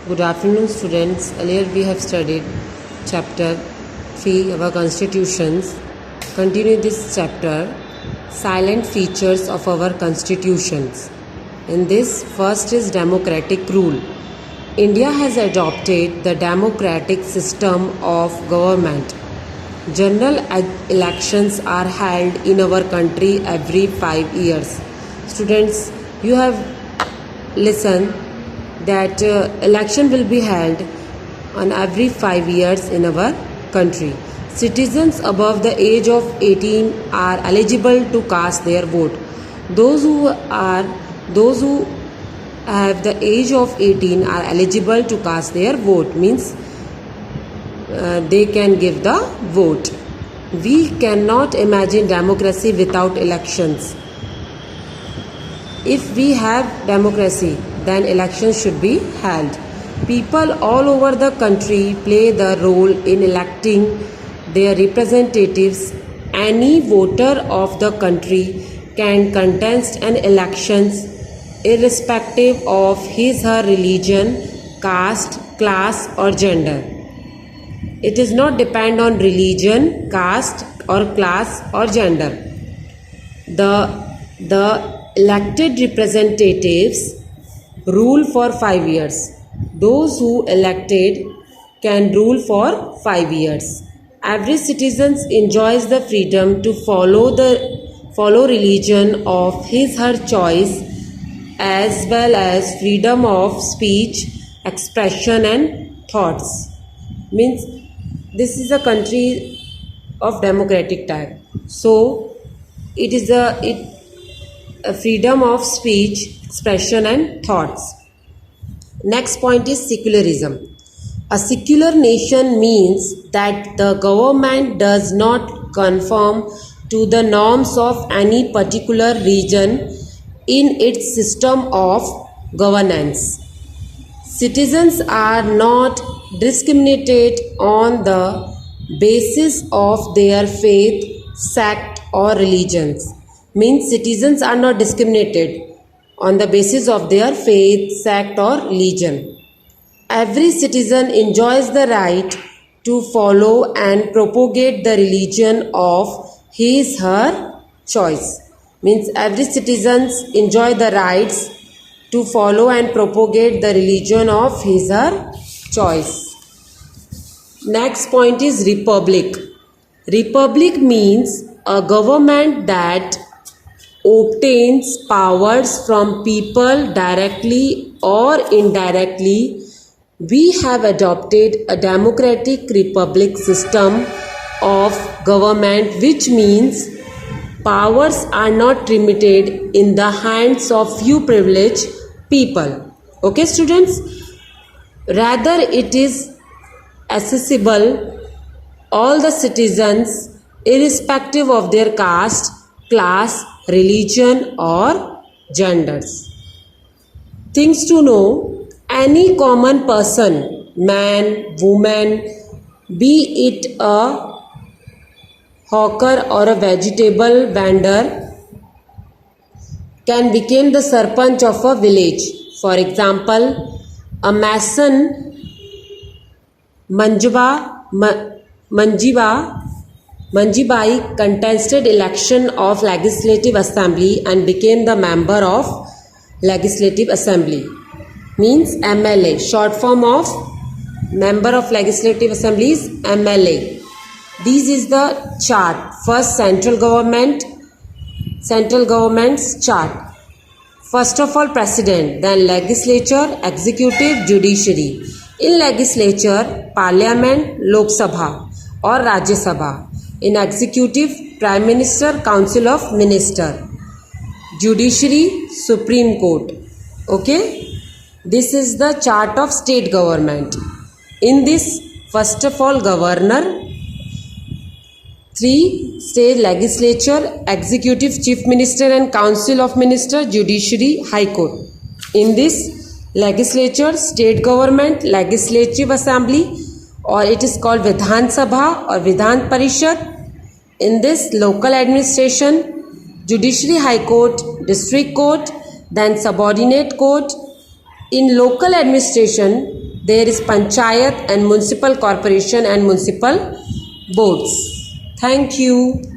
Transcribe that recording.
Good afternoon, students. Earlier we have studied chapter 3, our constitutions. Continue this chapter, silent features of our constitutions. In this, first is democratic rule. India has adopted the democratic system of government. General elections are held in our country every 5 years. Students, you have listened that election will be held on every 5 years in our country. Citizens above the age of 18 are eligible to cast their vote. Those who have the age of 18 are eligible to cast their vote, means they can give the vote. We cannot imagine democracy without elections. If we have democracy, then elections should be held. People all over the country play the role in electing their representatives. Any voter of the country can contest an elections irrespective of his/her religion, caste, class or gender. It does not depend on religion, caste or class or gender. The elected representatives rule for 5 years. Those who elected can rule for 5 years. Every citizen enjoys the freedom to follow religion of his/her choice, as well as freedom of speech, expression and thoughts. Means this is a country of democratic type. So it is a freedom of speech, expression and thoughts. Next point is secularism. A secular nation means that the government does not conform to the norms of any particular region in its system of governance. Citizens are not discriminated on the basis of their faith, sect or religions. Means citizens are not discriminated on the basis of their faith, sect or religion. Every citizen enjoys the right to follow and propagate the religion of his/her choice. Means every citizen enjoy the rights to follow and propagate the religion of his/her choice. Next point is republic. Republic means a government that obtains powers from people directly or indirectly. We have adopted a democratic republic system of government, which means powers are not limited in the hands of few privileged people. Okay, students? Rather, it is accessible all the citizens irrespective of their caste, class, religion or genders. Things to know: any common person, man, woman, be it a hawker or a vegetable vendor, can become the sarpanch of a village. For example, a mason Manjibai contested election of Legislative Assembly and became the member of Legislative Assembly. Means MLA. Short form of member of Legislative Assembly is MLA. This is the chart. First, central government's chart. First of all, president, then legislature, executive, judiciary. In legislature, parliament, Lok Sabha or Rajya Sabha. In executive, prime minister, council of minister. Judiciary, Supreme Court. Okay, this is the chart of state government. In this, first of all, governor, 3 state legislature, executive, chief minister and council of minister, judiciary, high court. In this legislature, state government, legislative assembly, or it is called Vidhan Sabha or Vidhan Parishad. In this, local administration, judiciary, high court, district court, then subordinate court. In local administration, there is panchayat and municipal corporation and municipal boards. Thank you.